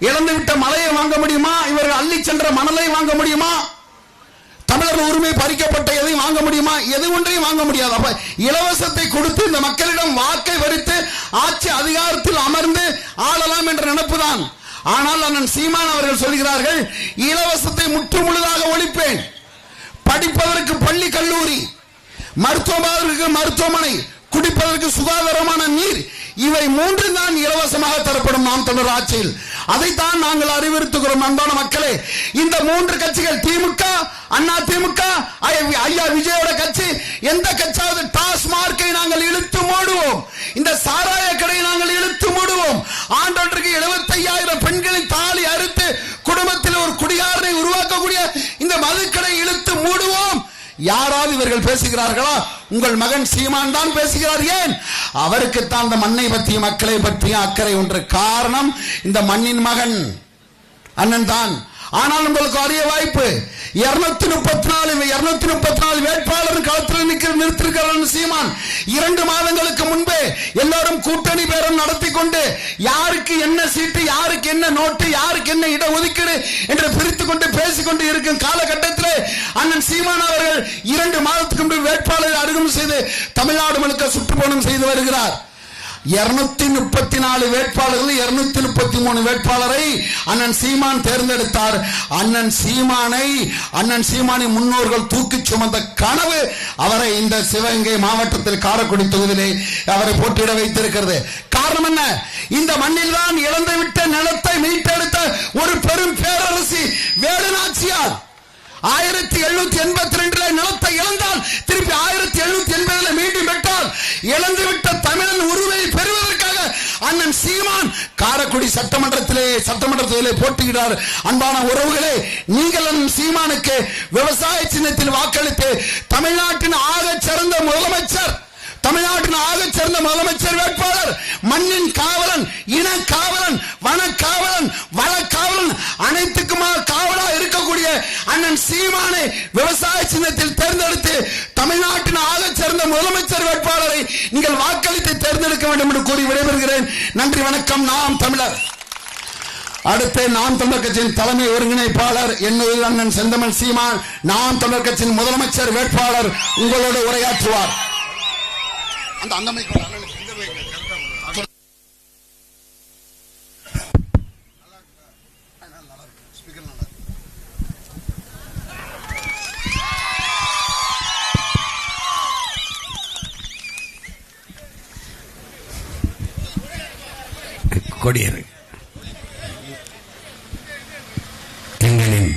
இழந்துவிட்ட மலையை வாங்க முடியுமா? இவர்கள் அள்ளி சென்ற மணலை வாங்க முடியுமா? தமிழர் உரிமை பறிக்கப்பட்ட எதையும் வாங்க முடியுமா? எது ஒன்றையும் வாங்க முடியாது. அப்ப இலவசத்தை கொடுத்து இந்த மக்களிடம் வாக்கை வரித்து ஆட்சி அதிகாரத்தில் அமர்ந்து ஆளலாம் என்ற நினைப்புதான். ஆனால் அண்ணன் சீமான் அவர்கள் சொல்கிறார்கள், இலவசத்தை முற்று முழுதாக ஒழிப்பேன். படிப்பதற்கு பள்ளி கல்லூரி, மருத்துவமனைக்கு மருத்துவமனை, குடிப்பதற்கு சுகாதாரமான நீர், இவை மூன்று தான் இலவசமாக தரப்படும் நாம் தமிழர் ஆட்சியில். அதைத்தான் நாங்கள் அறிவுறுத்துகிறோம். அன்பான மக்களே, இந்த மூன்று கட்சிகள் திமுக, அண்ணா திமுக, ஐயா விஜயோட கட்சி, எந்த கட்சியாவது டாஸ்மார்க்கை நாங்கள் இழுத்து மூடுவோம், இந்த சாராய கடை நாங்கள் இழுத்து மூடுவோம், ஆண்டொன்றுக்கு 75,000 பெண்களின் தாலி அறுத்து குடும்பத்தில் ஒரு குடிகாரனை உருவாக்கக்கூடிய இந்த மதுக்கடை இழுத்து மூடுவோம். யாராவது இவர்கள் பேசுகிறார்களா? உங்கள் மகன் சீமான் தான் பேசுகிறார். ஏன்? அவருக்குத்தான் இந்த மண்ணை பற்றிய மக்களை பற்றிய அக்கறை ஒன்று. காரணம், இந்த மண்ணின் மகன் அண்ணன் தான். ஆனால் உங்களுக்கு அரிய வாய்ப்பு, 234 வேட்பாளர் களத்தில் நிறுத்திருக்கிறார் சீமான். 2 மாதங்களுக்கு முன்பே எல்லாரும் கூட்டணி பேரம் நடத்தி கொண்டு யாருக்கு என்ன சீட்டு, யாருக்கு என்ன நோட்டு, யாருக்கு என்ன இட ஒதுக்கீடு என்று பிரித்துக் கொண்டு பேசிக்கொண்டு இருக்கும் காலகட்டத்தில் அண்ணன் சீமான் அவர்கள் 2 மாதத்துக்கு முன்பு வேட்பாளரை அறிமுகம் செய்து தமிழ்நாடு முழுக்க சுற்றுப்பயணம் செய்து வருகிறார். 234 வேட்பாளர்கள் 233 வேட்பாளரை அண்ணன் சீமான் தேர்ந்தெடுத்தார். அண்ணன் சீமானின் முன்னோர்கள் தூக்கி சுமந்த கனவு அவரை இந்த சிவகங்கை மாவட்டத்தில் காரைக்குடி தொகுதியிலே அவரை போட்டியிட வைத்திருக்கிறது. காரணம் என்ன? இந்த மண்ணில் தான் இழந்துவிட்ட நிலத்தை மீட்டெடுத்த ஒரு பெரும் பேரரசி வேலு நாச்சியார் 1782 நிலத்தை இழந்தால் திருப்பி 1780 மீண்டும் பெற்றால் இழந்துவிட்ட தமிழன் உரிமையை பெறுவதற்காக அண்ணன் சீமான் காரைக்குடி சட்டமன்றத்திலே போட்டியிடார். அன்பான உறவுகளே, நீங்கள் அண்ணன் சீமானுக்கு விவசாய சின்னத்தில் வாக்களித்து தமிழ்நாட்டின் ஆக சிறந்த முதலமைச்சர் வேட்பாளர், மண்ணின் காவலன், இன காவலன், வன காவலன், வள காவலன், அனைத்துக்குமா காவலா இருக்கக்கூடிய அண்ணன் சீமானை விவசாய சின்னத்தில் தேர்ந்தெடுத்து தமிழ்நாட்டின் ஆக சிறந்த முதலமைச்சர் வேட்பாளரை நீங்கள் வாக்களித்து தேர்ந்தெடுக்க வேண்டும் என்று கூறி விடைபெறுகிறேன். நன்றி, வணக்கம். நாம் தமிழர். அடுத்து நாம் தமிழர் கட்சியின் தலைமை ஒருங்கிணைப்பாளர் என்னுடைய அண்ணன் செந்தமிழ் சீமான், நாம் தமிழர் கட்சியின் முதலமைச்சர் வேட்பாளர் உங்களோடு உரையாற்றுவார். கொடியேறு எங்களின்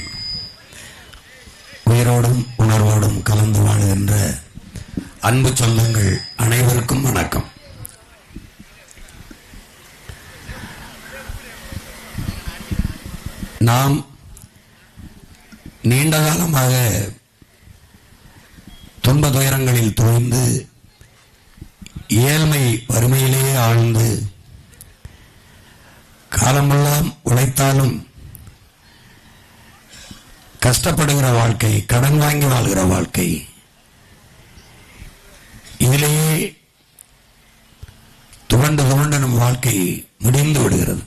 உயிரோடும் உணர்வோடும் கலந்து வாழுகின்ற அன்பு சொந்தங்கள் அனைவருக்கும் வணக்கம். நாம் நீண்ட காலமாக துன்ப துயரங்களில் துணிந்து ஏழ்மை வறுமையிலேயே ஆழ்ந்து காலமெல்லாம் உழைத்தாலும் கஷ்டப்படுகிற வாழ்க்கை, கடன் வாங்கி வாழ்கிற வாழ்க்கை, இதிலேயே துவண்டு நம் வாழ்க்கை முடிந்து விடுகிறது.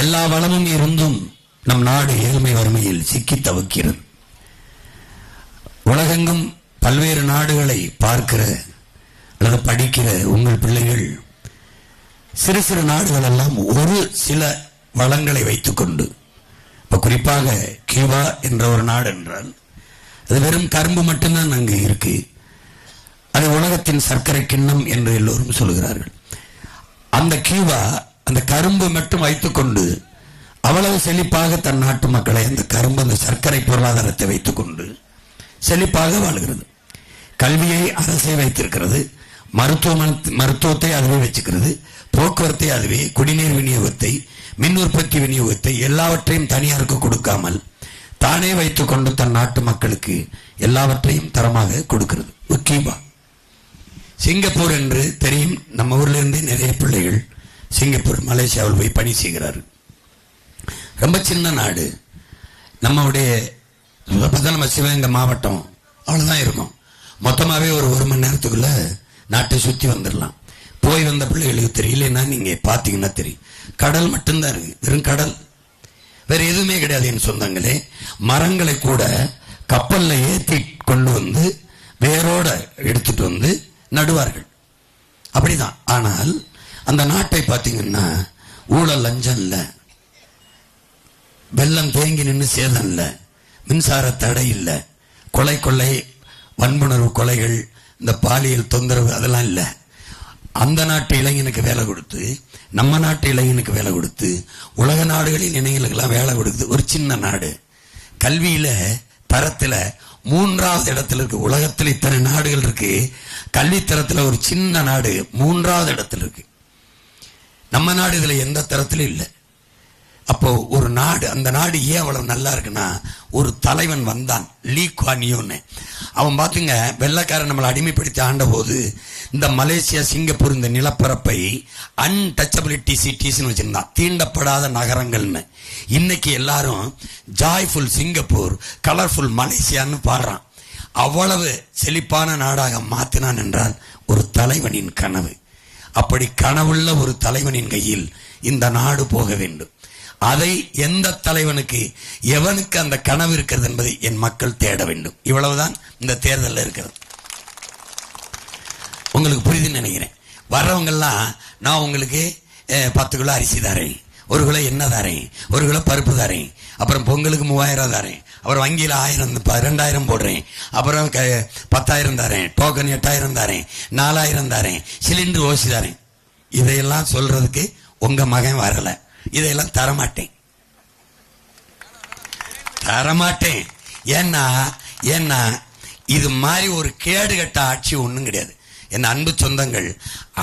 எல்லா வளமும் இருந்தும் நம் நாடு ஏழ்மை வறுமையில் சிக்கி தவிக்கிறது. உலகெங்கும் பல்வேறு நாடுகளை பார்க்கிற அல்லது படிக்கிற உங்கள் பிள்ளைகள் சிறு சிறு நாடுகள் எல்லாம் ஒரு சில வளங்களை வைத்துக் கொண்டு, இப்ப குறிப்பாக கியூபா என்ற ஒரு நாடு என்றால் அது வெறும் கரும்பு மட்டும்தான் அங்கு இருக்கு. அது உலகத்தின் சர்க்கரை கிண்ணம் என்று எல்லோரும் சொல்கிறார்கள். அந்த கியூபா அந்த கரும்பு மட்டும் வைத்துக்கொண்டு அவ்வளவு செழிப்பாக தன் நாட்டு மக்களை அந்த கரும்பு அந்த சர்க்கரை பொருளாதாரத்தை வைத்துக் கொண்டு செழிப்பாக வாழ்கிறது. கல்வியை அரசே வைத்திருக்கிறது, மருத்துவத்தை அதுவே வச்சுக்கிறது, போக்குவரத்தை அதுவே, குடிநீர் விநியோகத்தை, மின் உற்பத்தி விநியோகத்தை எல்லாவற்றையும் தனியாருக்கு கொடுக்காமல் தானே வைத்துக் கொண்டு தன் நாட்டு மக்களுக்கு எல்லாவற்றையும் தரமாக கொடுக்கிறது. கியூபா. சிங்கப்பூர் என்று தெரியும், நம்ம ஊர்ல இருந்தே நிறைய பிள்ளைகள் சிங்கப்பூர் மலேசியாவில் போய் பணி செய்கிறார்கள். ரொம்ப சின்ன நாடு. நம்மளுடைய நம்ம சிவகங்கை மாவட்டம் அவ்வளவுதான் இருக்கும். மொத்தமாவே ஒரு மணி நேரத்துக்குள்ள நாட்டை சுத்தி வந்துடலாம். போய் வந்த பிள்ளைகளுக்கு தெரியலன்னா நீங்க பாத்தீங்கன்னா தெரியும். கடல் மட்டும்தான் இருக்கு, வெறும் கடல், வேற எதுவுமே கிடையாது. என் சொந்தங்களே, மரங்களை கூட கப்பல்ல ஏற்றி கொண்டு வந்து வேரோட எடுத்துட்டு வந்து நடுவார்கள், அப்படிதான். ஆனால் அந்த நாட்டை பார்த்தீங்கன்னா ஊழல் லஞ்சம் இல்ல, வெள்ளம் தேங்கி நின்று சேதம் இல்ல, மின்சார தடை இல்ல, கொலை கொள்ளை வன்புணர்வு கொலைகள், இந்த பாலியல் தொந்தரவு அதெல்லாம் இல்ல. அந்த நாட்டு இளைஞனுக்கு வேலை கொடுத்து, நம்ம நாட்டு இளைஞனுக்கு வேலை கொடுத்து, உலக நாடுகளின் இளைஞர்களுக்கெல்லாம் வேலை கொடுத்து, ஒரு சின்ன நாடு கல்வியில தரத்துல 3வது இடத்துல இருக்கு. உலகத்தில் இத்தனை நாடுகள் இருக்கு, கல்வி தரத்துல ஒரு சின்ன நாடு 3வது இடத்துல இருக்கு. நம்ம நாடு இதுல எந்த தரத்திலும் இல்லை. அப்போ ஒரு நாடு, அந்த நாடு ஏன் அவ்வளவு நல்லா இருக்குன்னா, ஒரு தலைவன் வந்தான், லீ குவான் யூன்னு. அவன் பாத்துங்க, வெள்ளைக்காரன் நம்மளை அடிமைப்படுத்தி ஆண்ட போது இந்த மலேசியா சிங்கப்பூர் இந்த நிலப்பரப்பை அன்டச்சபிலிட்டி சிட்டிஸ்னு வச்சிருந்தான், தீண்டப்படாத நகரங்கள்னு. இன்னைக்கு எல்லாரும் ஜாய்ஃபுல் சிங்கப்பூர், கலர்ஃபுல் மலேசியான்னு பாடுறான். அவ்வளவு செழிப்பான நாடாக மாத்தினான் என்றால் ஒரு தலைவனின் கனவு. அப்படி கனவுள்ள ஒரு தலைவனின் கையில் இந்த நாடு போக வேண்டும். அதை எந்த தலைவனுக்கு, எவனுக்கு அந்த கனவு இருக்கிறது என்பதை என் மக்கள் தேட வேண்டும். இவ்வளவுதான் இந்த தேர்தலில் இருக்கிறது. உங்களுக்கு புரியுதுன்னு நினைக்கிறேன். வர்றவங்கெல்லாம் நான் உங்களுக்கு 10 கிலோ அரிசி தரேன், 1 கிலோ எண்ணெய் தரேன், 1 கிலோ பருப்பு தரேன், அப்புறம் பொங்கலுக்கு 3000 தரேன், அப்புறம் வங்கியில் 1000 2000 போடுறேன், அப்புறம் 10,000 தரேன், டோக்கன் 8000 தரேன், 4000 தரேன், சிலிண்டர் ஓசி தரேன். இதையெல்லாம் சொல்றதுக்கு உங்க மகன் வரல. இதையெல்லாம் தரமாட்டேன். ஏன்னா இது மாதிரி ஒரு கேடுகட்ட ஆட்சி ஒண்ணும் கிடையாது. என் அன்பு சொந்தங்கள்,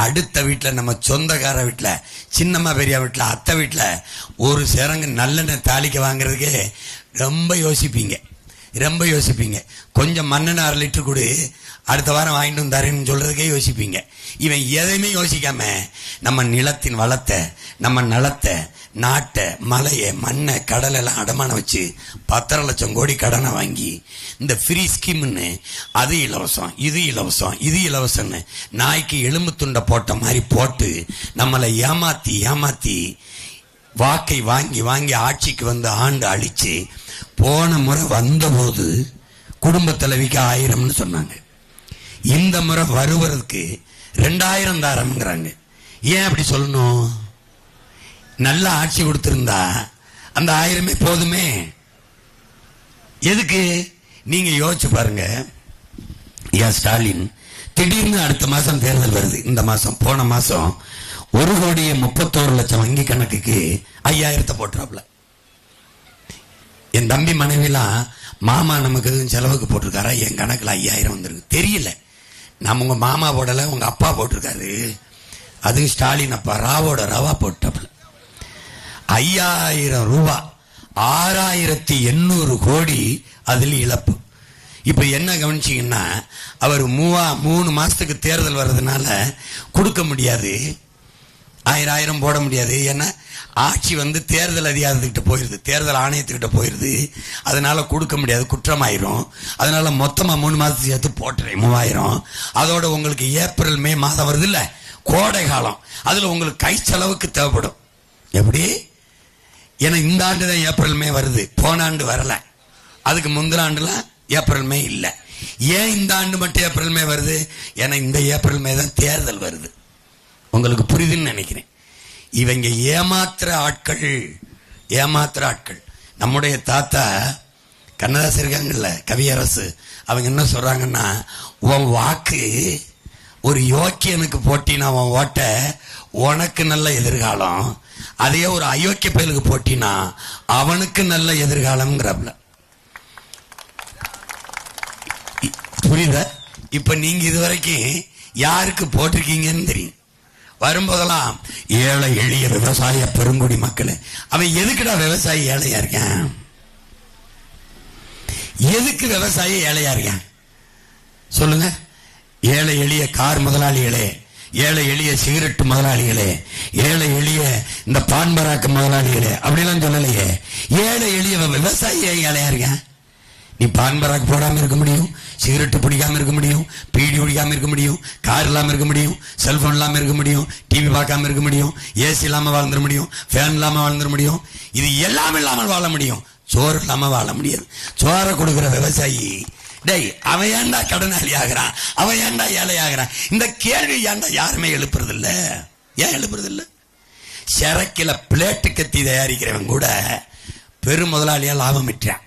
அடுத்த வீட்டில், நம்ம சொந்தக்கார வீட்டில், சின்னம்மா பெரியா வீட்டில், அத்தை வீட்டில் ஒரு சேரங்க நல்லெண்ணெய் தாளிக்க வாங்குறதுக்கே ரொம்ப யோசிப்பீங்க. கொஞ்சம் மண்ணெண்ணெய் 1/2 லிட்டர் கொடு, அடுத்த வாரம் வாங்கிட்டு வந்தாருன்னு சொல்றதுக்கே யோசிப்பீங்க. இவன் எதையுமே யோசிக்காம நம்ம நிலத்தின் வளத்தை, நம்ம நலத்தை, நாட்டை, மலையை, மண்ணை, கடலை எல்லாம் அடமானம் வச்சு 10 லட்சம் கோடி கடனை வாங்கி இந்த ஃப்ரீ ஸ்கீம்னு அது இலவசம், இது இலவசம், இது இலவசம்னு நாய்க்கு எலும்பு துண்டை போட்ட மாதிரி போட்டு நம்மளை ஏமாத்தி வாக்கை வாங்கி ஆட்சிக்கு வந்து ஆண்டு அழிச்சு, போன முறை வந்தபோது குடும்ப தலைவிக்கு 1000ன்னு சொன்னாங்க. இந்த முறை வருவதற்கு 2000 தாரம்ங்கிறாங்க. ஏன் அப்படி சொல்லணும்? நல்ல ஆட்சி கொடுத்திருந்தா அந்த 1000மே போதுமே. எதுக்கு? நீங்க யோசிச்சு பாருங்க. ஏன் ஸ்டாலின் திடீர்னு அடுத்த மாசம் தேர்தல் வருது, இந்த மாசம், போன மாசம் 1,31,00,000 வங்கி கணக்குக்கு 5000 போட்டுறாப்ல. என் தம்பி மனைவிலாம், மாமா நமக்கு எதுவும் செலவுக்கு போட்டிருக்காரா, என் கணக்குல 5000 வந்திருக்கு. தெரியல, நம்ம உங்க மாமா போடல, உங்க அப்பா போட்டிருக்காரு. அது ஸ்டாலின் அப்பா ரவா போட்டாப்ல. 5000 ரூபாய், 6800 கோடி அதில் இழப்பு. இப்ப என்ன கவனிச்சீங்கன்னா, அவர் 3 மாசத்துக்கு தேர்தல் வர்றதுனால கொடுக்க முடியாது, 1000 போட முடியாது. ஏன்னா ஆட்சி வந்து தேர்தல் அதிகாரத்துக்கிட்ட போயிருது, தேர்தல் ஆணையத்துக்கிட்ட போயிருது. அதனால கொடுக்க முடியாது, குற்றமாயிரும். அதனால மொத்தமா 3 மாசத்துக்கு சேர்த்து போட்டுறேன் 3000. அதோட உங்களுக்கு ஏப்ரல் மே மாதம் வருது இல்ல, கோடை காலம், அதுல உங்களுக்கு கை செலவுக்கு தேவைப்படும். எப்படி? ஏன்னா இந்த ஆண்டு தான் ஏப்ரல் மே வருது, போன ஆண்டு வரல. அதுக்கு முந்தின ஆண்டுலாம் ஏப்ரல் மே இல்ல. ஏன் இந்த ஆண்டு மட்டும் ஏப்ரல் மே வருது? ஏன்னா இந்த ஏப்ரல் மே தான் தேர்தல் வருது. உங்களுக்கு புரியுதுன்னு நினைக்கிறேன். இவங்க ஏமாத்துற ஆட்கள். நம்முடைய தாத்தா கண்ணதாசன் இருக்காங்கல்ல, கவியரசு, அவங்க என்ன சொல்றாங்கன்னா, உன் வாக்கு ஒரு யோக்கியனுக்கு போட்டினா உன் ஓட்ட உனக்கு நல்ல எதிர்காலம், அதையே ஒரு அயோக்கிய பயலுக்கு போட்டினா அவனுக்கு நல்ல எதிர்காலம்ங்கிறப்பல. புரியுதா? இப்ப நீங்க இதுவரைக்கும் யாருக்கு போட்டிருக்கீங்கன்னு தெரியும். வரும்போதெல்லாம் ஏழை எளிய விவசாய பெருங்குடி மக்கள், அவன் எதுக்குடா விவசாயி ஏழையா இருக்கான்? எதுக்கு விவசாயி ஏழையா இருக்கான் சொல்லுங்க? ஏழை எளிய கார் முதலாளிகளே, ஏழை எளிய சிகரெட் முதலாளிகளே, ஏழை எளிய இந்த பான்பராக்கு முதலாளிகளே, அப்படிலாம் சொல்லலையே. ஏழை எளிய விவசாயி ஏழையா இருக்கான். நீ பான் பராக் போடாம இருக்க முடியும், சிகரெட்டு பிடிக்காம இருக்க முடியும், பீடி பிடிக்காம இருக்க முடியும், கார் இல்லாம இருக்க முடியும், செல்போன் இல்லாம இருக்க முடியும், டிவி பார்க்காம இருக்க முடியும், ஏசி இல்லாம வாழ்ந்துட முடியும், ஃபேன் இல்லாம வாழ்ந்துட முடியும். இது எல்லாம் இல்லாமல் வாழ முடியும், சோறு இல்லாம வாழ முடியாது. சோறை கொடுக்கிற விவசாயி டேய் அவன் ஏன்டா கடனாளி ஆகிறான், அவன் ஏன்டா ஏழை ஆகிறான்? இந்த கேள்வி ஏன்டா யாருமே எழுப்புறது இல்ல? ஏன் எழுப்புறது இல்ல? சரக்கில பிளேட்டு கத்தி தயாரிக்கிறவன் கூட பெரும் முதலாளியா லாபம் விட்டுறான்.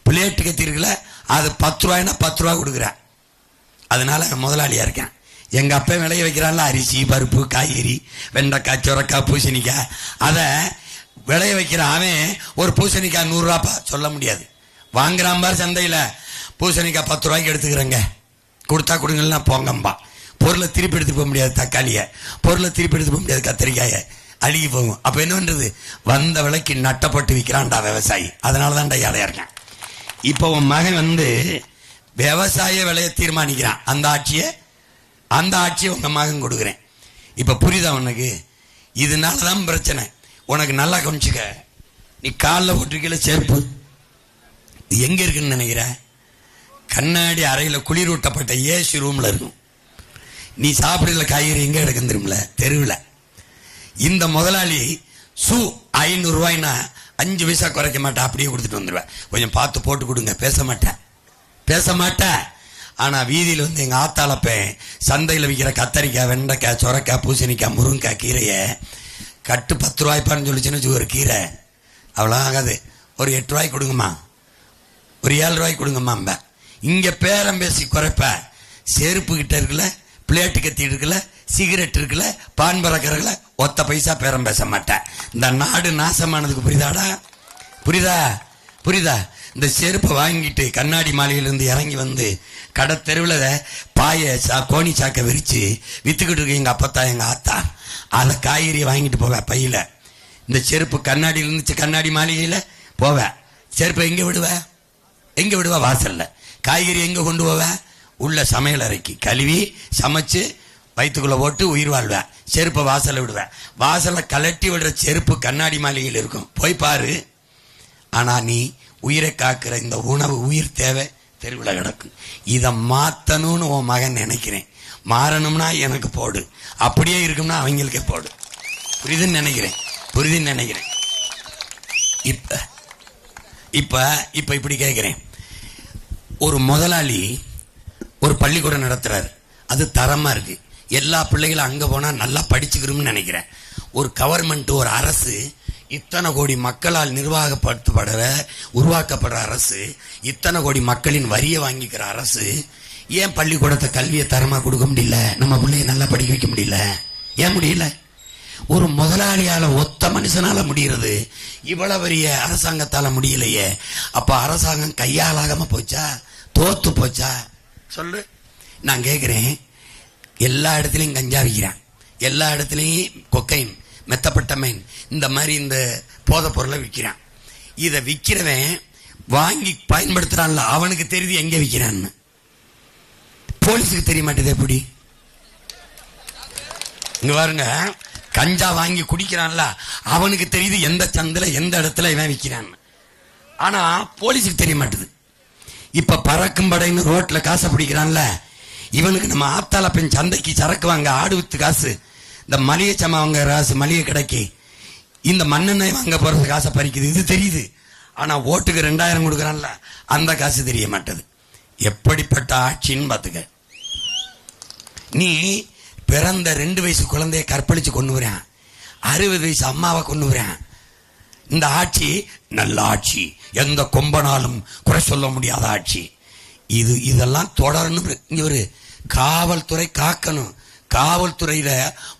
பிளேட்டு கத்தி இருக்குல்ல, அது 10 ரூபாய்னா 10 ரூபா கொடுக்குறான். அதனால முதலாளியா இருக்கேன். எங்க அப்பா விளைய வைக்கிறான்ல, அரிசி பருப்பு காய்கறி வெண்டைக்காய் சுரக்காய் பூசணிக்காய், அதை விளைய வைக்கிற அவன் ஒரு பூசணிக்காய் 100 ரூபாப்பா சொல்ல முடியாது. வாங்குறான் பார் சந்தையில, பூசணிக்காய் 10 ரூபாய்க்கு எடுத்துக்கிறேங்க, கொடுத்தா கொடுங்கன்னா போங்கம்பா. பொருளை திருப்பி எடுத்து போக முடியாது, தக்காளியை பொருளை திருப்பி எடுத்து போக முடியாது, கத்திரிக்காயை அழுகி போகும். அப்ப என்ன பண்றது? வந்த விலைக்கு நட்டப்பட்டு விற்கிறான்டா விவசாயி. அதனாலதான்டா ஏழையா இருக்கேன். இப்ப உன் மகன் விவசாய விலையை தீர்மானிக்கிறான். அந்த ஆட்சியை உங்க மகன் கொடுக்குறேன். இப்ப புரியுதா உனக்கு? இதனாலதான் பிரச்சனை. உனக்கு நல்லா கவனிச்சுக்க. நீ காலில் போட்டிருக்கல செருப்பு, எங்க இருக்குன்னு நினைக்கிற? கண்ணாடி அறையில குளிரூட்டப்பட்ட ஏசி ரூம்ல இருக்கும். நீ சாப்பிடுற காய்கறி எங்க எடுக்க தெரியுமில? தெருவில். இந்த முதலாளி சூ 500 ரூபாய்னா 5 பைசா குறைக்க மாட்டேன், அப்படியே கொடுத்துட்டு வந்துடுவேன். கொஞ்சம் பார்த்து போட்டு கொடுங்க. பேச மாட்டேன். ஆனா வீதியில் எங்க ஆத்தாளப்பேன் சந்தையில் விற்கிற கத்தரிக்காய் வெண்டைக்காய் சொரக்காய் பூசணிக்காய் முருங்கைக்காய் கீரையை கட்டு 10 ரூபாய்ப்பான்னு சொல்லிச்சுன்னு ஒரு கீரை அவ்வளோ ஆகாது, ஒரு 8 ரூபாய்க்கு கொடுங்கம்மா, ஒரு 7 ரூபாய்க்கு கொடுங்கம்மா. இங்க பேரம் பேசி குறைப்ப. செருப்பு கிட்ட இருக்குல்ல, பிளேட்டு கத்தி இருக்குல்ல, சிகரெட் இருக்குல்ல, பான் பறக்கிறதுல ஒத்த பைசா பேரம் பேச மாட்டேன். இந்த நாடு நாசமானதுக்கு புரியுதாடா? புரியுதா? இந்த செருப்பை வாங்கிட்டு கண்ணாடி மாளிகையிலிருந்து இறங்கி வந்து கடை தெருவில் பாய கோணி சாக்க விரிச்சு வித்துக்கிட்டு இருக்கு எங்க அப்பத்தா எங்க ஆத்தா. அதை காய்கறியை வாங்கிட்டு போவேன் பையில. இந்த செருப்பு கண்ணாடியில் இருந்துச்சு, கண்ணாடி மாளிகையில போவேன். செருப்பை எங்க விடுவா? வாசல்ல. காய்கறி எங்க கொண்டு போவேன்? உள்ள சமையல் அறைக்கு கழுவி சமைச்சு வயிற்றுக்குள்ள போட்டு உயிர் வாழ்வேன். செருப்பை வாசல்ல விடுவேன். வாசல்ல கலட்டி விடுற செருப்பு கண்ணாடி மாளிகையில் இருக்கும், போய் பாரு. ஆனா நீ உயிரை காக்கிற இந்த உணவு உயிர் தேவை தெருவில் கிடக்கும். இதை மாத்தணும்னு உன் மகன் நினைக்கிறேன். மாறணும்னா எனக்கு போடு, அப்படியே இருக்கும்னா அவங்களுக்கே போடு. புரியுதுன்னு நினைக்கிறேன். இப்ப இப்படி கேட்கிறேன். ஒரு முதலாளி ஒரு பள்ளிக்கூடம் நடத்துறாரு, அது தரமா இருக்கு, எல்லா பிள்ளைகளும் அங்க போனா நல்லா படிச்சுக்கிறோம்னு நினைக்கிறேன். ஒரு கவர்மெண்ட், ஒரு அரசு, இத்தனை கோடி மக்களால் உருவாக்கப்படுற அரசு, இத்தனை கோடி மக்களின் வரியை வாங்கிக்கிற அரசு, ஏன் பள்ளிக்கூடத்தை கல்வியை தரமா கொடுக்க முடியல? நம்ம பிள்ளைய நல்லா படிக்க வைக்க முடியல? ஏன் முடியல? ஒரு முதலாளியால, ஒத்த மனுஷனால முடிகிறது, இவ்வளவு பெரிய அரசாங்கத்தால முடியலையே. அப்ப அரசாங்கம் கையாளாகாம போச்சா? தோத்து போச்சா? சொல்லு. நான் கேட்கிறேன். எல்லா இடத்துலையும் கஞ்சா விற்கிறான், எல்லா இடத்துலையும் கொக்கைன், மெத்தப்பட்டமைன், இந்த மாதிரி இந்த போதை பொருளை விற்கிறான். இதை விற்கிறவன் வாங்கி பயன்படுத்துறான்ல, அவனுக்கு தெரியுது எங்க விற்கிறான்னு. போலீஸுக்கு தெரிய மாட்டேது. எப்படி? இங்க பாருங்க, கஞ்சா வாங்கி குடிக்கிறான்ல, அவனுக்கு தெரியுது எந்த சந்தில எந்த இடத்துல இவன் விற்கிறான்னு. ஆனா போலீஸுக்கு தெரிய மாட்டேது. இப்ப பறக்கும் படைன்னு ரோட்ல காசை பிடிக்கிறான்ல, இவனுக்கு நம்ம ஆத்தால பெண் சந்தைக்கு சரக்கு வாங்க ஆடு வித்து காசு, இந்த மளிகை சாமான் வாங்க காசு, மளிகை கடைக்கு இந்த மண்ணெண்ணெய் வாங்க போறது காசை பறிக்குது, இது தெரியுது. ஆனா ஓட்டுக்கு 2000 கொடுக்கறான்ல, அந்த காசு தெரிய மாட்டது. எப்படிப்பட்ட ஆட்சின்னு பாத்துக்க. நீ பிறந்த 2 வயசு குழந்தைய கற்பழிச்சு கொண்டு வரேன், 60 வயசு அம்மாவை கொண்டு வரேன். இந்த ஆட்சி நல்ல ஆட்சி, எந்த கொம்பனாலும் குறை சொல்ல முடியாத ஆட்சி. இதெல்லாம் தொடரணும். இங்க ஒரு காவல்துறை காக்கணும். காவல்துறையில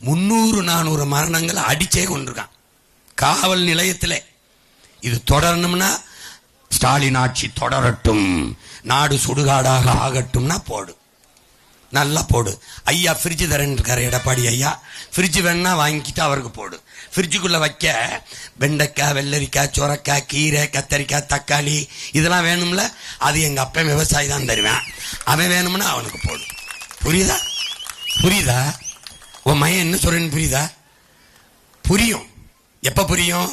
300-400 மரணங்களை அடிச்சே கொண்டிருக்கான் காவல் நிலையத்தில். இது தொடரணும்னா ஸ்டாலின் ஆட்சி தொடரட்டும், நாடு சுடுகாடாக ஆகட்டும்னா போடு, நல்லா போடு. ஐயா ஃப்ரிட்ஜ் தரேன்னு இருக்காரு எடப்பாடி ஐயா, ஃப்ரிட்ஜ் வேணா வாங்கிட்டு அவருக்கு போடு. ஃப்ரிட்ஜுக்குள்ள வைக்க வெண்டைக்காய், வெள்ளரிக்காய், சொரக்காய், கீரை, கத்தரிக்காய், தக்காளி இதெல்லாம் வேணும்ல, அது எங்க அப்பா விவசாயி தான் தருவேன், அவன் வேணும்னா அவனுக்கு போடு. புரியுதா? உன் மையம் என்ன சொல்றேன்னு புரியுதா? புரியும். எப்ப புரியும்?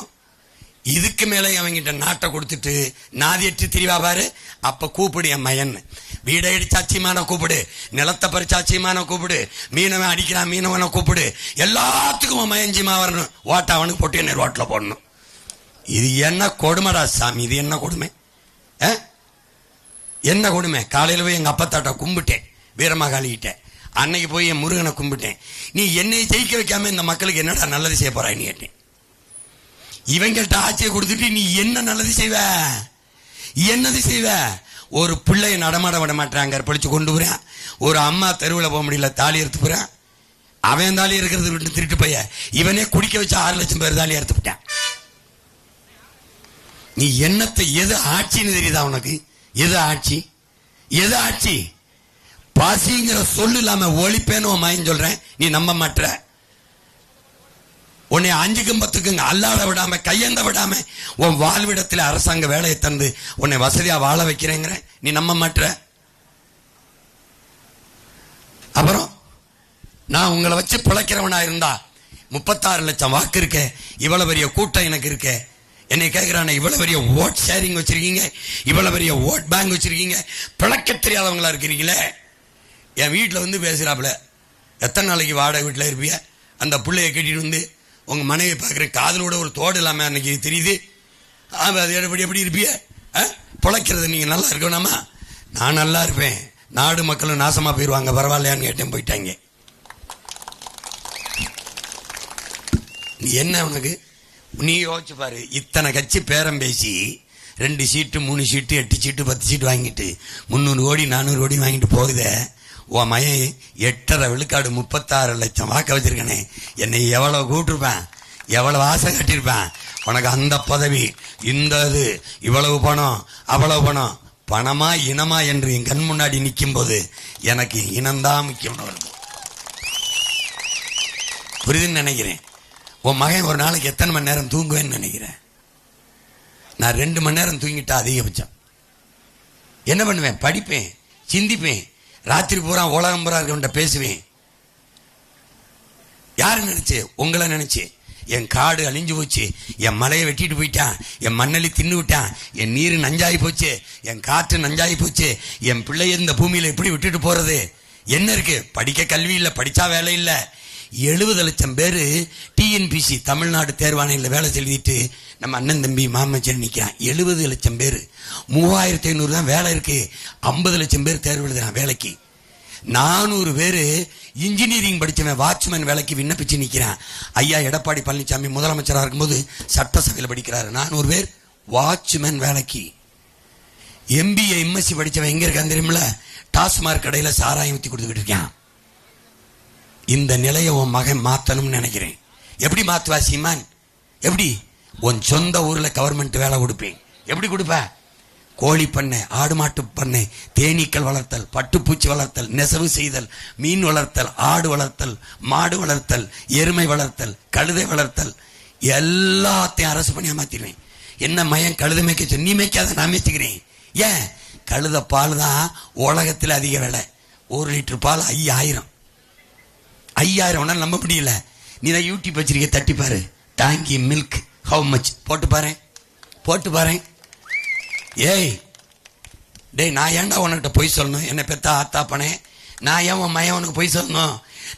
இதுக்கு மேலே அவங்கிட்ட நாட்டை கொடுத்துட்டு நாதியற்று திரிவா பாரு. அப்ப கூப்பிடு என் மயன். வீடை அடிச்சாச்சியமான கூப்பிடு, நிலத்தை பறிச்சாச்சியமான கூப்பிடு, மீனவன் அடிக்கிறான் மீனவனை கூப்பிடு, எல்லாத்துக்கும் மயஞ்சிமா வரணும். ஓட்ட அவனுக்கு போட்டு என்ன ரோட்டில் போடணும். இது என்ன கொடுமைடா சாமி, இது என்ன கொடுமை, என்ன கொடுமை. காலையில் போய் எங்க அப்பத்தாட்ட கும்பிட்டேன், வீரமகாளிகிட்டேன். அன்னைக்கு போய் என் முருகனை கும்பிட்டேன். நீ என்னை ஜெயிக்க வைக்காம இந்த மக்களுக்கு என்னடா நல்லது செய்ய போறான்னு கேட்டேன். இவங்கள்ட்ட ஆட்சியை கொடுத்துட்டு நீ என்ன நல்லது செய்வ, என்னது செய்வ? ஒரு பிள்ளைய நடமாட விட மாட்டாங்க, பிடிச்சு கொண்டு போறான். ஒரு அம்மா தெருவில் போக முடியல, தாலி எடுத்து போறான். அவன் தாலி இருக்கிறது விட்டு திருட்டு பைய இவனே குடிக்க வச்சு 6 லட்சம் பேர் தாலி எடுத்து விட்டான். நீ என்னத்தை, எது ஆட்சின்னு தெரியுதா உனக்கு? எது ஆட்சி, எது ஆட்சி? பாசிங்கிற சொல்லு இல்லாம ஒழிப்பேன்னு மயன் சொல்றேன், நீ நம்ப மாட்ட. உன்னை 5க்கும் 10க்கும் அல்லாட விடாம கையெந்த விடாம உன் வாழ்விடத்தில் அரசாங்க வேலையை தந்து உன்னை வசதியா வாழ வைக்கிறேங்கிற, நீ நம்ப மாட்ட. அப்புறம் நான் உங்களை வச்சு பிழைக்கிறவனா இருந்தா 36 லட்சம் வாக்கு இருக்க, இவ்வளவு பெரிய கூட்டம் எனக்கு இருக்க, என்னை கேட்கிறான இவ்வளவு பெரிய ஓட் ஷேரிங் வச்சிருக்கீங்க, இவ்வளவு பெரிய ஓட் பேங்க் வச்சிருக்கீங்க, பிழைக்க தெரியாதவங்களா இருக்கிறீங்களே. என் வீட்டில் வந்து பேசுறாப்புல, எத்தனை நாளைக்கு வாடகை வீட்டில் இருப்பிய, அந்த பிள்ளைய கட்டிட்டு வந்து உங்க மனைவி பார்க்குற காதலோட ஒரு தோடு இல்லாம அன்னைக்கு தெரியுது. அது எப்படி இருப்பிய, பிழைக்கிறது நீங்க நல்லா இருக்கணுமா? நான் நல்லா இருப்பேன், நாடு மக்களும் நாசமா போயிருவாங்க, பரவாயில்லையான்னு கேட்டேன், போயிட்டாங்க. நீ என்ன உனக்கு, நீ யோசிச்சு பாரு. இத்தனை கட்சி பேரம் பேசி 2 சீட்டு 3 சீட்டு 8 சீட்டு 10 சீட்டு வாங்கிட்டு 300 கோடி 400 கோடி வாங்கிட்டு போகுதே. உன் மயன் 8.5 விழுக்காடு 36 லட்சம் வாக்க வச்சிருக்கனே, என்னை எவ்வளவு கூட்டிருப்பேன், எவ்வளவு ஆசை கட்டியிருப்பேன். உனக்கு அந்த பதவி, இந்த இது, இவ்வளவு பணம் அவ்வளவு பணம், பணமா இனமா என்று என் கண் முன்னாடி நிற்கும் போது எனக்கு இனம்தான் முக்கியம். புரியுதுன்னு நினைக்கிறேன். உன் மகன் ஒரு நாளைக்கு எத்தனை மணி நேரம் தூங்குவேன்னு நினைக்கிறேன்? நான் 2 மணி நேரம் தூங்கிட்டா அதிகபட்சம். என்ன பண்ணுவேன்? படிப்பேன், சிந்திப்பேன், ராத்திரி பூரா உலகம் பூரா இருக்க பேசுவேன். யாரு நினைச்சு? உங்களை நினைச்சு. என் காடு அழிஞ்சு போச்சு, என் மலையை வெட்டிட்டு போயிட்டான், என் மண்ணலி தின்னு விட்டான், என் நீர் நஞ்சாயி போச்சு, என் காற்று நஞ்சாயி போச்சு, என் பிள்ளைய இந்த பூமியில எப்படி விட்டுட்டு போறது? என்ன இருக்கு? படிக்க கல்வி இல்லை, படிச்சா வேலை இல்லை. 70 லட்சம் பேரு டிஎன்பிசி தமிழ்நாடு தேர்வாணையில் வேலை செலுத்திட்டு நம்ம அண்ணன் தம்பி மாமச்சன் நிற்கிறான். 70 லட்சம் பேர், 3500 தான் வேலை இருக்கு, 50 லட்சம் பேர் தேர்வு எழுதுறான் வேலைக்கு. 400 பேரு இன்ஜினியரிங் படிச்சவன் வாட்ச்மேன் வேலைக்கு விண்ணப்பிச்சு நிற்கிறான். ஐயா எடப்பாடி பழனிசாமி முதலமைச்சராக இருக்கும்போது சட்டசபையில் படிக்கிறாரு. 400 பேர் வாட்ச்மேன் வேலைக்கு. MBA MSc படிச்சவன் எங்க இருக்கான் தெரியுமில்ல? டாஸ்மார்க் கடையில சாராயம் ஊத்தி கொடுத்துக்கிட்டு இருக்கான். இந்த நிலையை உன் மகன் மாத்தணும்னு நினைக்கிறேன். எப்படி மாத்துவா சீமான்? எப்படி? உன் சொந்த ஊர்ல கவர்மெண்ட் வேலை கொடுப்பேன். எப்படி கொடுப்ப? கோழி பண்ணை, ஆடு மாட்டு பண்ணை, தேனீக்கள் வளர்த்தல், பட்டுப்பூச்சி வளர்த்தல், நெசவு செய்தல், மீன் வளர்த்தல், ஆடு வளர்த்தல், மாடு வளர்த்தல், எருமை வளர்த்தல், கழுதை வளர்த்தல், எல்லாத்தையும் அரசு பண்ணி மாத்திடுவேன். என்ன மயன் கழுதை மேய்க்க? நீ மேய்க்காத, நான் மேய்ச்சிக்கிறேன். ஏன்? கழுத பால் தான் உலகத்தில் அதிக விலை. 1 லிட்டர் பால் 5000 நம்ப முடியல. நீ தான் யூடியூப் வச்சிருக்க, தட்டி பாரு. டாங்கி மில்க் ஹவு மச் போட்டு பாரு, போட்டு பாரு. ஏய் டேய், நான் ஏன்டா உனக்கிட்ட பொய் சொல்லணும்? என்னை பெத்தா ஆத்தா பனே, நான் ஏன் உன் மையன் உனக்கு பொய் சொல்லணும்?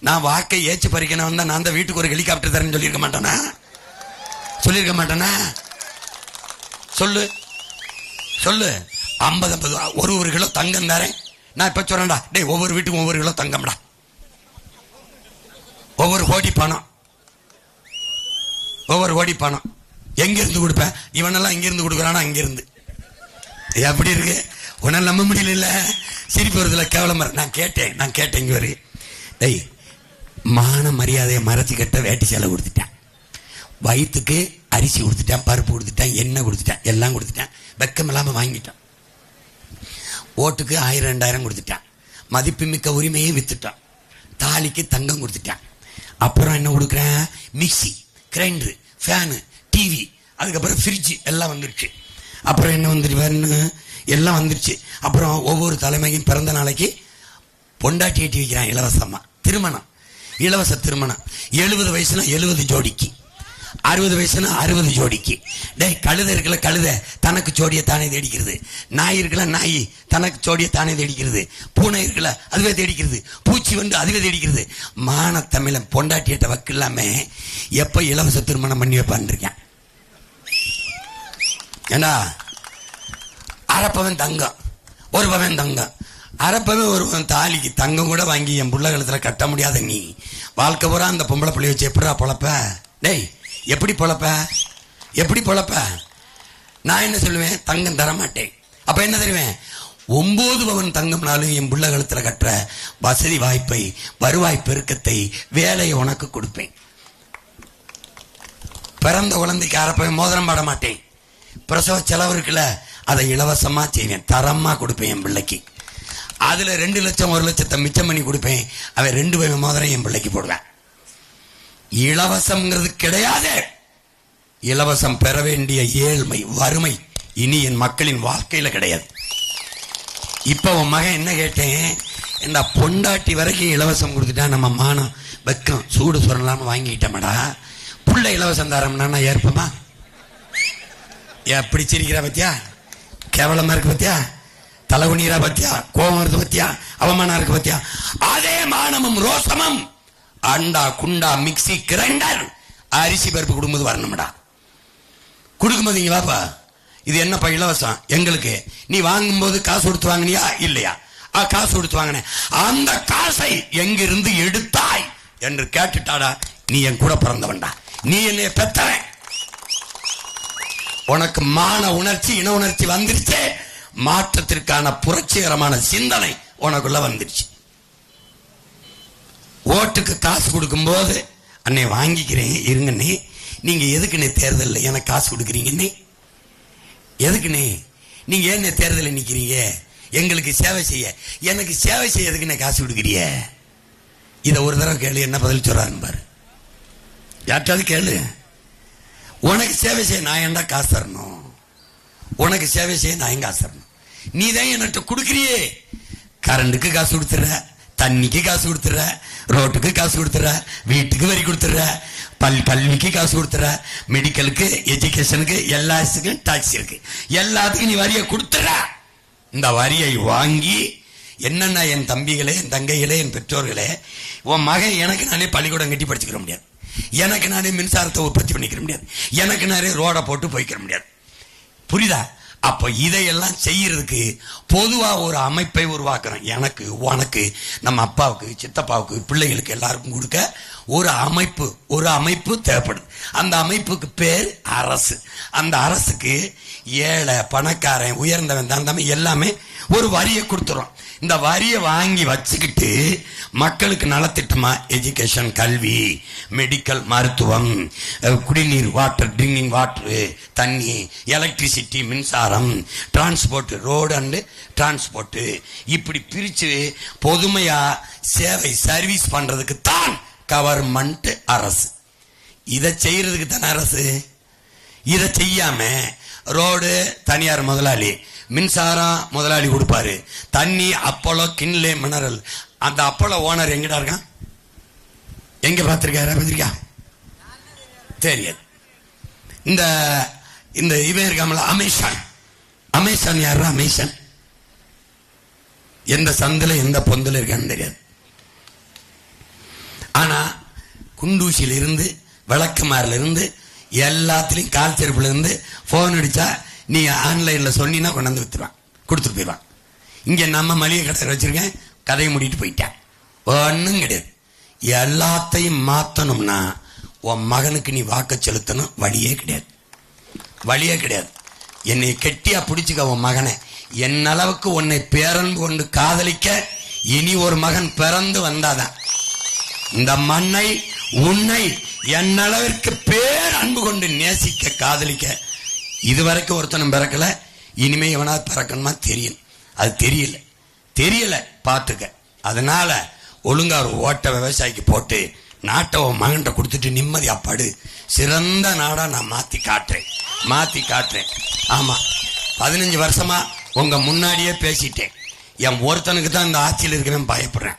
நான் வாக்கை ஏச்சு பறிக்கணும் வந்தா நான் தான் வீட்டுக்கு ஒரு ஹெலிகாப்டர் தரேன்னு சொல்லியிருக்க மாட்டேனா? சொல்லியிருக்க மாட்டேனா? சொல்லு சொல்லு. 50 1 கிலோ தங்கம் தரேன். நான் இப்ப சொல்றேன்டா, டேய் ஒவ்வொரு வீட்டுக்கும் 1 கிலோ தங்கம்டா, 1 கோடி பணம், 1 கோடி பணம். எங்க இருந்து கொடுப்பேன்? இவனெல்லாம் இங்க இருந்து கொடுக்குறானா? அங்க இருந்து. எப்படி இருக்கு? உன்னால நம்ப முடியல. சிரிப்பு வருதுல, கேவலமா. நான் கேட்டேன் இங்க வரு. டேய், மான மரியாதையை மறைச்சு கட்ட வேட்டி சேலை கொடுத்துட்டேன், வயிற்றுக்கு அரிசி கொடுத்துட்டேன், பருப்பு கொடுத்துட்டேன், எண்ணெய் கொடுத்துட்டேன், எல்லாம் கொடுத்துட்டேன். வெக்கம் இல்லாம வாங்கிட்டான். ஓட்டுக்கு 1000 2000 கொடுத்துட்டான். மதிப்புமிக்க உரிமையை வித்துட்டான். தாலிக்கு தங்கம் கொடுத்துட்டான். அப்புறம் என்ன கொடுக்குறேன்? மிக்சி, கிரைண்டரு, ஃபேனு, டிவி, அதுக்கப்புறம் ஃப்ரிட்ஜ் எல்லாம் வந்துருச்சு. அப்புறம் என்ன வந்துருவாருன்னு எல்லாம் வந்துருச்சு. அப்புறம் ஒவ்வொரு தலைமையும் பிறந்த நாளைக்கு பொண்டாட்டி ஏற்றி வைக்கிறான் இலவசமா. திருமணம், இலவச திருமணம். 70 வயசுல 70 ஜோடிக்கு. 60 வயசுனா 60 ஜோடிக்கு. டேய், கழுதை இருக்குல்ல, கழுதை தனக்கு ஜோடியை தானே தேடிக்கிறது. நாய் இருக்குல்ல, நாய் தனக்கு ஜோடியை தானே தேடிக்கிறது. பூனை இருக்குல்ல, அதுவே தேடிக்கிறது. பூச்சி வந்து அதுவே தேடிக்கிறது. மான தமிழன் பொண்டாட்டியிட்ட வக்கு இல்லாம எப்ப இலவச திருமணம் பண்ணி வைப்பான் இருக்கேன். ஏன்னா அரப்பவன் தங்கம், ஒரு பவன் தங்கம், அரப்பவன் ஒரு தாலிக்கு தங்கம் கூட வாங்கி என் புள்ள கழுத்துல கட்ட முடியாத நீ வாழ்க்கை பூரா அந்த பொம்பளை பிள்ளைய வச்சு எப்படா பொழப்ப? டேய், எப்படி பொழப்ப? எப்படி பொழப்ப? நான் என்ன சொல்லுவேன்? தங்கம் தர மாட்டேன். அப்ப என்ன தருவேன்? 9 பவன் தங்கம்னாலும் என் புள்ள கழுத்துல கட்டுற வசதி வாய்ப்பை, வருவாய் பெருக்கத்தை, வேலையை உனக்கு கொடுப்பேன். பிறந்த குழந்தைக்கு அரப்பவன் மோதிரம் பாட மாட்டேன். பிரசவ செலவு இருக்குல்ல, அதை இலவசமா செய்வேன், தரமா கொடுப்பேன் என் பிள்ளைக்கு. அதுல 2 லட்சம் 1 லட்சத்தை மிச்சம் பண்ணி கொடுப்பேன். அவன் 2 பவன் மோதிரம் என் பிள்ளைக்கு போடுவேன். இலவசம்ங்கிறது கிடையாது. இலவசம் பெற வேண்டிய ஏழ்மை, வறுமை இனி என் மக்களின் வாழ்க்கையில கிடையாது. இப்ப உன் மகன் என்ன கேட்டேன், இந்த பொண்டாட்டி வரைக்கும் இலவசம் கொடுத்துட்டா நம்ம மானம் வெக்கம் சூடு சொல்லலாம வாங்கிட்டோம்டா. புள்ள இலவசம் தரம்னா ஏற்பமா? எப்படி சிரிக்கிறா பத்தியா? கேவலமா இருக்கு பத்தியா? தலைகுனிரா பத்தியா? கோபம் இருக்கு பத்தியா? அவமானம் இருக்கு பத்தியா? அதே மானமும் ரோசமும் அண்டா குண்டா மிக்சி கிரைண்டர் அரிசி பருப்பு கொடுக்கும்போது வரணும்டா. கொடுக்கும்போது இங்க வாப்பா, இது என்னப்பா இலவசம் எங்களுக்கு, நீ வாங்கும்போது காசு கொடுத்து வாங்கினியா இல்லையா? காசு கொடுத்து வாங்கினேன். அந்த காசை எங்கிருந்து எடுத்தாய் என்று கேட்டுட்டாடா, நீ என் கூட பிறந்தவன்டா, நீ என்னைய பெத்தவன். உனக்கு மான உணர்ச்சி, இன உணர்ச்சி வந்துருச்சு. மாற்றத்திற்கான புரட்சிகரமான சிந்தனை உனக்குள்ள வந்துருச்சு. ஓட்டுக்கு காசு கொடுக்கும் போது அன்னை வாங்கிக்கிறேன் இருங்கண்ணே, நீங்க எதுக்குண்ணே தேர்தலில் எனக்கு காசு கொடுக்குறீங்கண்ணே? எதுக்குண்ணே நீங்க ஏன் தேர்தலில் நிக்கிறீங்க? எங்களுக்கு சேவை செய்ய. எனக்கு சேவை செய்ய எதுக்குண்ணே காசு கொடுக்குறீங்க? இதை ஒரு தடவை கேளு, என்ன பதில் சொல்றாருன்னு பாரு. யார்ட்டாவது கேளு. உனக்கு சேவை செய்ய நான் ஏன்டா காசு தரணும்? உனக்கு சேவை செய்ய நான் எங்க காசு தரணும்? நீ தான் என்கிட்ட கொடுக்குறியே. கரண்டுக்கு காசு கொடுத்துற, தண்ணிக்கு காசு கொடுத்துற, ரோட்டுக்கு காசு கொடுத்துற, வீட்டுக்கு வரி கொடுத்துற, கல்விக்கு காசு கொடுத்துற, மெடிக்கலுக்கு, எஜுகேஷனுக்கு, எல்லாத்துக்கும் டாக்ஸ் இருக்கு, எல்லாத்துக்கும் நீ வரியை கொடுத்துற. இந்த வரியை வாங்கி என்னன்னா என் தம்பிகளே, என் தங்கைகளே, என் பெற்றோர்களே, உன் மகன் எனக்கு நானே பள்ளிக்கூடம் கட்டி படிச்சுக்கிற முடியாது, எனக்கு நானே மின்சாரத்தை உற்பத்தி பண்ணிக்கிற முடியாது, எனக்கு நானே ரோட போட்டு போய்க்கிற முடியாது. புரியுதா? அப்ப இதையெல்லாம் செய்யறதுக்கு பொதுவா ஒரு அமைப்பை உருவாக்குறோம். எனக்கு, உனக்கு, நம்ம அப்பாவுக்கு, சித்தப்பாவுக்கு, பிள்ளைகளுக்கு எல்லாருக்கும் கொடுக்க ஒரு அமைப்பு தேவைப்படுது. அந்த அமைப்புக்கு பேர் அரசு. அந்த அரசுக்கு ஏழை, பணக்காரன், உயர்ந்தவன், தாழ்ந்தவன் எல்லாமே ஒரு வரியை கொடுத்துறோம். இந்த வரியை வாங்கி வச்சுக்கிட்டு மக்களுக்கு நலத்திட்டமா எஜுகேஷன், கல்வி, மெடிக்கல், மருத்துவம், குடிநீர், வாட்டர், ட்ரிங்கிங் வாட்டர், தண்ணி, எலக்ட்ரிசிட்டி, மின்சாரம், டிரான்ஸ்போர்ட், ரோடு அண்ட் டிரான்ஸ்போர்ட், இப்படி பிரிச்சு பொதுமையா சேவை சர்வீஸ் பண்றதுக்கு தான் கவர்மெண்ட் அரசு. இதை செய்யறதுக்கு தானே அரசு. இதை செய்யாம ரோடு தனியார் முதலாளி, மின்சாரம் முதலாளி கொடுப்பாரு, தண்ணி அப்போலோ, கின்லே, மினரல். அந்த அப்போலோ ஓனர் எங்கடா இருக்கான்? எங்க பார்த்திருக்கா? தெரியாது. இந்த இந்த இவன் இருக்காமல அமேசான். அமேசான் யாரு? அமேசான் எந்த சந்தில எந்த பொந்தில இருக்கான்னு தெரியாது. ஆனா குண்டூசியில இருந்து, விளக்குமாரில இருந்து, எல்லாத்திலையும் கால் செருப்புல இருந்து போன் அடிச்சா நீ ஆன்லைன்ல சொன்னீங்கன்னா கொண்டாந்து வித்துருவான், கொடுத்துட்டு போயிடுவான். இங்க நம்ம மளிகை கடை வச்சிருக்கேன், கதையை மூடிட்டு போயிட்டேன். ஒன்னும் கிடையாது. எல்லாத்தையும் மாத்தணும்னா உன் மகனுக்கு நீ வாக்கு செலுத்தணும். வழியே கிடையாது, வழியே கிடையாது. என்னை கெட்டியா பிடிச்சுக்க உன் மகனை. என் அளவுக்கு உன்னை பேரன்பு கொண்டு காதலிக்க இனி ஒரு மகன் பிறந்து வந்தாதான். இந்த மண்ணை, உன்னை என் அளவிற்கு பேரன்பு கொண்டு நேசிக்க, காதலிக்க இதுவரைக்கும் ஒருத்தனும் பிறக்கல. இனிமே எவனாவது பிறக்கணுமா தெரியும். அது தெரியல பார்த்துக்க. அதனால ஒழுங்கா ஒரு ஓட்ட விவசாயிக்கு போட்டு நாட்டை மகன்கிட்ட கொடுத்துட்டு நிம்மதியா படு. சிறந்த நாடா நான் மாத்தி காட்டுறேன். ஆமா, 15 வருஷமா உங்க முன்னாடியே பேசிட்டேன். என் ஒருத்தனுக்கு தான் இந்த ஆட்சியில் இருக்கிறேன் பயப்படுறேன்.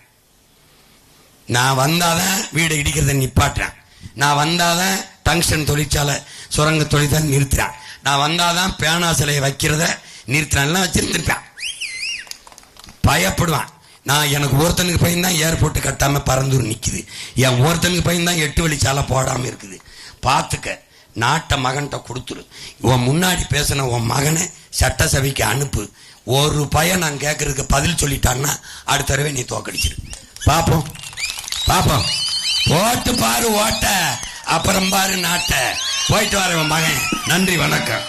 நான் வந்தாதான் வீடு இடிக்கிறத நிப்பாட்டுறேன். நான் வந்தாதான் டங்ஸ்டன் தொழிற்சாலை சுரங்க தொழிற்சாலை நிறுத்துறான். நான் வந்தாதான் பேனா சிலையை வைக்கிறத நிறுத்தினான் வச்சிருந்திருப்பேன். பயப்படுவான். நான் எனக்கு ஒருத்தனுக்கு பையன் தான் ஏர்போர்ட் கட்டாம பறந்தூர் நிக்குது, என் ஒருத்தனுக்கு பையன் தான் 8 வழிச்சாலை போடாம இருக்குது. பாத்துக்க, நாட்டை மகன்கிட்ட கொடுத்துரு. உன் முன்னாடி பேசின உன் மகனை சட்டசபைக்கு அனுப்பு. ஒரு பையன் நான் கேட்கறதுக்கு பதில் சொல்லிட்டான்னா அடுத்த தடவை நீ தோக்கடிச்சிரு. பாப்போம் பாப்போம். ஓட்டு பாரு ஓட்ட, அப்புறம் பாரு நாட்டை. போயிட்டு வர மகன். நன்றி, வணக்கம்.